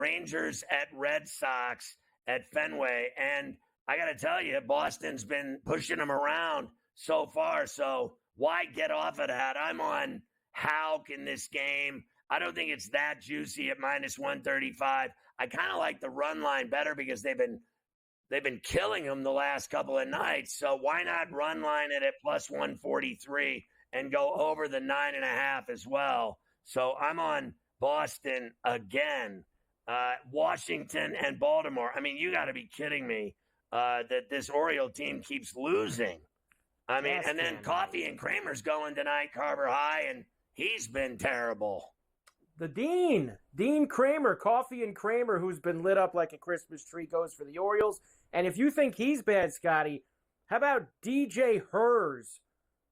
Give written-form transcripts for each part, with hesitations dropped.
Rangers at Red Sox at Fenway. And I got to tell you, Boston's been pushing them around so far. So why get off of that? I'm on Houck in this game. I don't think it's that juicy at minus 135. I kind of like the run line better because they've been killing them the last couple of nights. So why not run line it at plus 143 and go over the 9.5 as well? So I'm on Boston again. Washington and Baltimore. I mean, you got to be kidding me that this Oriole team keeps losing. I mean, and then Coffee and Kramer's going tonight, Carver High, and he's been terrible. The Dean Kramer, Coffee and Kramer, who's been lit up like a Christmas tree, goes for the Orioles. And if you think he's bad, Scotty, how about DJ Hers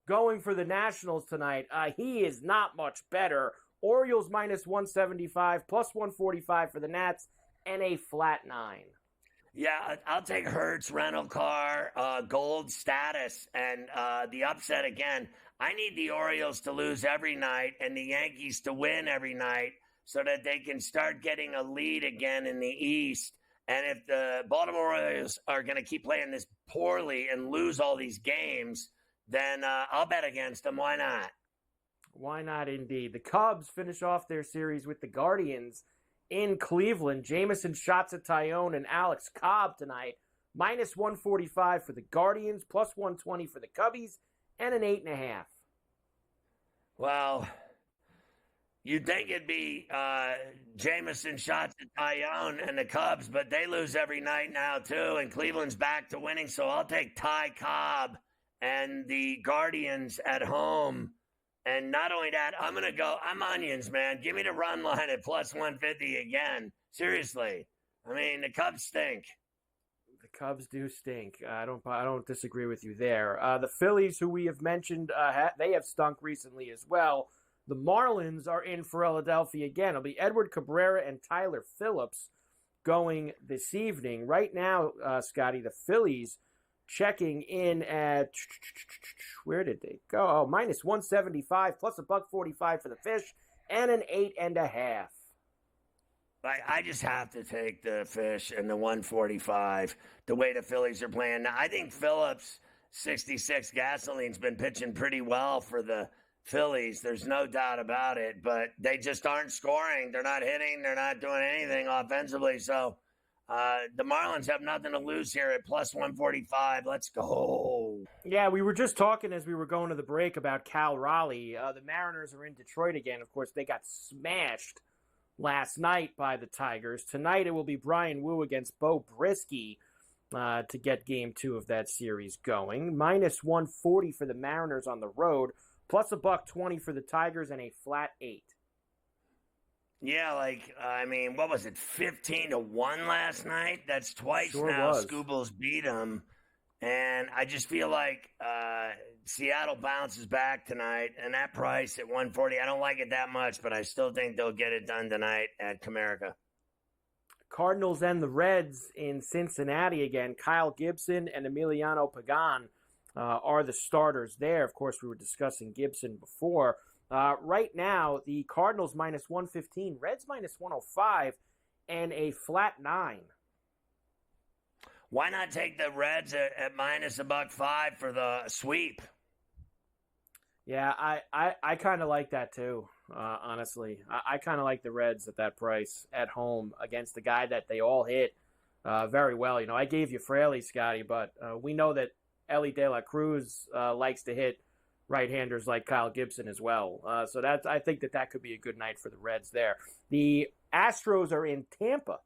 going for the Nationals tonight? He is not much better. Orioles minus 175, plus 145 for the Nats, and a flat 9. Yeah, I'll take Hertz, rental car, gold status, and the upset again. I need the Orioles to lose every night and the Yankees to win every night so that they can start getting a lead again in the East. And if the Baltimore Orioles are going to keep playing this poorly and lose all these games, then I'll bet against them. Why not? Why not, indeed? The Cubs finish off their series with the Guardians in Cleveland. Jameson shots at Tyone and Alex Cobb tonight. Minus 145 for the Guardians, plus 120 for the Cubbies, and an 8.5. Well, you'd think it'd be Jameson shots at Tyone and the Cubs, but they lose every night now, too, and Cleveland's back to winning. So I'll take Ty Cobb and the Guardians at home. And not only that, I'm onions, man. Give me the run line at plus 150 again. Seriously. I mean, the Cubs stink. The Cubs do stink. I don't disagree with you there. The Phillies, who we have mentioned, they have stunk recently as well. The Marlins are in Philadelphia again. It'll be Edward Cabrera and Tyler Phillips going this evening. Right now, Scotty, the Phillies checking in at, where did they go? Oh, minus 175 plus $1.45 for the Fish and an 8.5. I just have to take the Fish and the 145 the way the Phillies are playing. Now, I think Phillips 66 Gasoline's been pitching pretty well for the Phillies. There's no doubt about it, but they just aren't scoring. They're not hitting. They're not doing anything offensively. So the Marlins have nothing to lose here at plus 145. Let's go. Yeah, we were just talking as we were going to the break about Cal Raleigh. The Mariners are in Detroit again. Of course, they got smashed last night by the Tigers. Tonight it will be Brian Wu against Bo Brisky to get game 2 of that series going. Minus 140 for the Mariners on the road, plus $1.20 for the Tigers and a flat 8. Yeah, what was it, 15-1 last night? That's twice sure now was. Scoobles beat them. And I just feel like Seattle bounces back tonight, and that price at 140, I don't like it that much, but I still think they'll get it done tonight at Comerica. Cardinals and the Reds in Cincinnati again. Kyle Gibson and Emiliano Pagan are the starters there. Of course, we were discussing Gibson before. Right now, the Cardinals minus 115, Reds minus 105, and a flat 9. Why not take the Reds at minus $1.05 for the sweep? Yeah, I kind of like that too, honestly. I kind of like the Reds at that price at home against the guy that they all hit very well. You know, I gave you Fraley, Scotty, but we know that Ellie De La Cruz likes to hit right-handers like Kyle Gibson as well. So I think that could be a good night for the Reds there. The Astros are in Tampa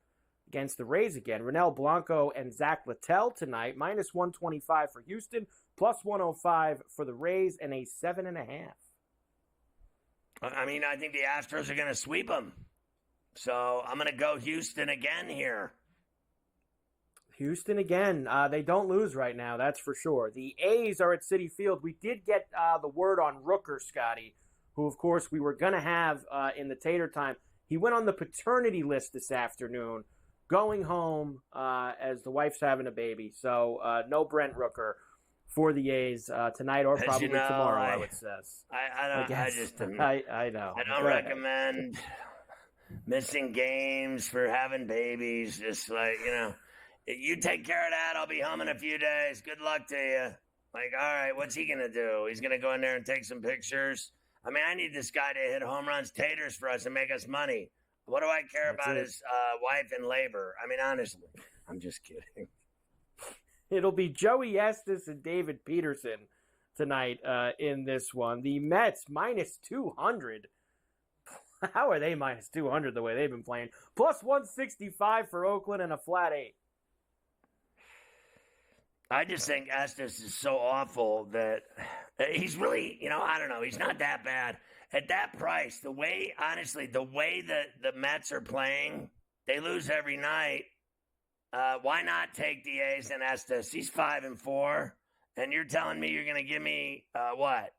against the Rays again. Ronel Blanco and Zach Littell tonight. Minus 125 for Houston, plus 105 for the Rays, and a 7.5. I mean, I think the Astros are going to sweep them. So I'm going to go Houston again here. Houston again. They don't lose right now, that's for sure. The A's are at Citi Field. We did get the word on Rooker, Scotty, who, of course, we were going to have in the Tater Time. He went on the paternity list this afternoon, going home as the wife's having a baby. So no Brent Rooker for the A's tonight or probably tomorrow, I would say. I know. I don't recommend missing games for having babies. Just like, you take care of that. I'll be home in a few days. Good luck to you. Like, all right, what's he going to do? He's going to go in there and take some pictures. I mean, I need this guy to hit home runs, taters for us and make us money. What do I care about his wife in labor? I mean, honestly, I'm just kidding. It'll be Joey Estes and David Peterson tonight in this one. The Mets minus 200. How are they minus 200 the way they've been playing? Plus 165 for Oakland and a flat 8. I just think Estes is so awful that he's really, I don't know. He's not that bad. At that price, the way that the Mets are playing, they lose every night. Why not take the A's and Estes? He's 5-4. And you're telling me you're going to give me, what,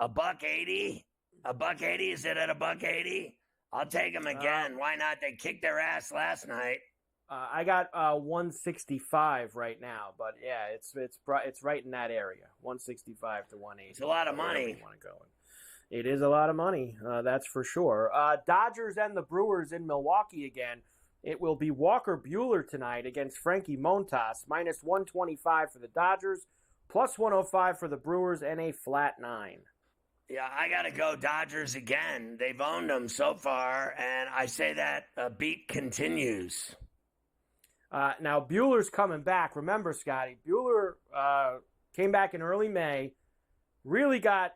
$1.80? $1.80? Is it at $1.80? I'll take them again. Why not? They kicked their ass last night. I got 165 right now, but yeah, it's right in that area, 165 to 180. It's a lot of money. You want to go in. It is a lot of money, that's for sure. Dodgers and the Brewers in Milwaukee again. It will be Walker Buehler tonight against Frankie Montas, minus 125 for the Dodgers, plus 105 for the Brewers, and a flat 9. Yeah, I got to go Dodgers again. They've owned them so far, and I say that beat continues. Now, Buehler's coming back. Remember, Scotty, Buehler came back in early May, really got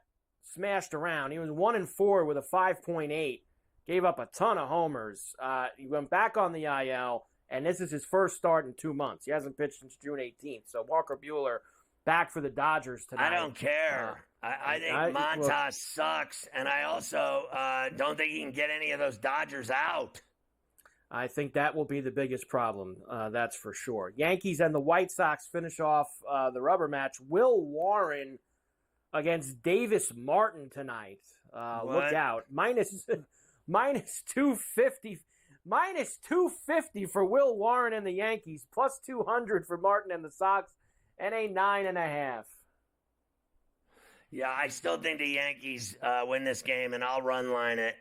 smashed around. He was 1-4 with a 5.8, gave up a ton of homers. He went back on the IL, and this is his first start in 2 months. He hasn't pitched since June 18th. So Walker Buehler back for the Dodgers tonight. I don't care. I think Montas sucks, and I also don't think he can get any of those Dodgers out. I think that will be the biggest problem, that's for sure. Yankees and the White Sox finish off the rubber match. Will Warren against Davis Martin tonight. Look out. Minus 250. Minus 250 for Will Warren and the Yankees. Plus 200 for Martin and the Sox. And a 9.5. Yeah, I still think the Yankees win this game, and I'll run line it.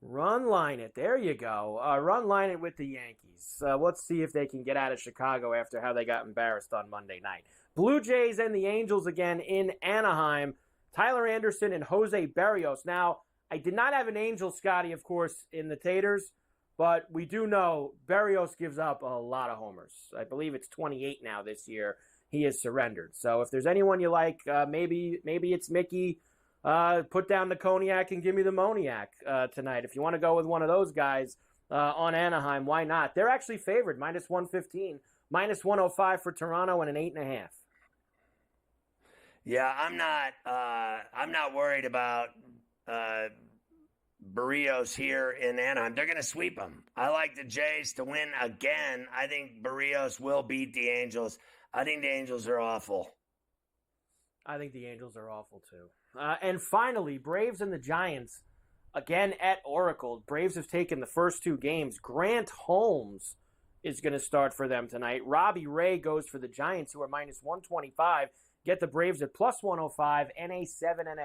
Run line it. There you go. Run line it with the Yankees. Let's see if they can get out of Chicago after how they got embarrassed on Monday night. Blue Jays and the Angels again in Anaheim. Tyler Anderson and Jose Berrios. Now, I did not have an Angel, Scotty, of course, in the Taters, but we do know Berrios gives up a lot of homers. I believe it's 28 now this year. He has surrendered. So if there's anyone you like, maybe it's Mickey. Put down the cognac and give me the Moniac tonight. If you want to go with one of those guys on Anaheim, why not? They're actually favored, minus 115, minus 105 for Toronto, and an 8.5. Yeah, I'm not worried about Berrios here in Anaheim. They're going to sweep them. I like the Jays to win again. I think Berrios will beat the Angels. I think the Angels are awful. I think the Angels are awful too. And finally, Braves and the Giants, again at Oracle. Braves have taken the first 2 games. Grant Holmes is going to start for them tonight. Robbie Ray goes for the Giants, who are minus 125. Get the Braves at plus 105 and a 7.5.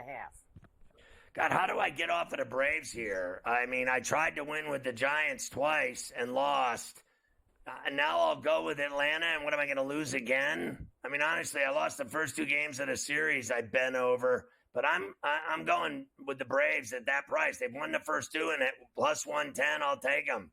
God, how do I get off of the Braves here? I mean, I tried to win with the Giants twice and lost. Now I'll go with Atlanta, and what am I going to lose again? I mean, honestly, I lost the first 2 games of the series. I bent over. But I'm going with the Braves at that price. They've won the first 2, and at plus 110, I'll take them.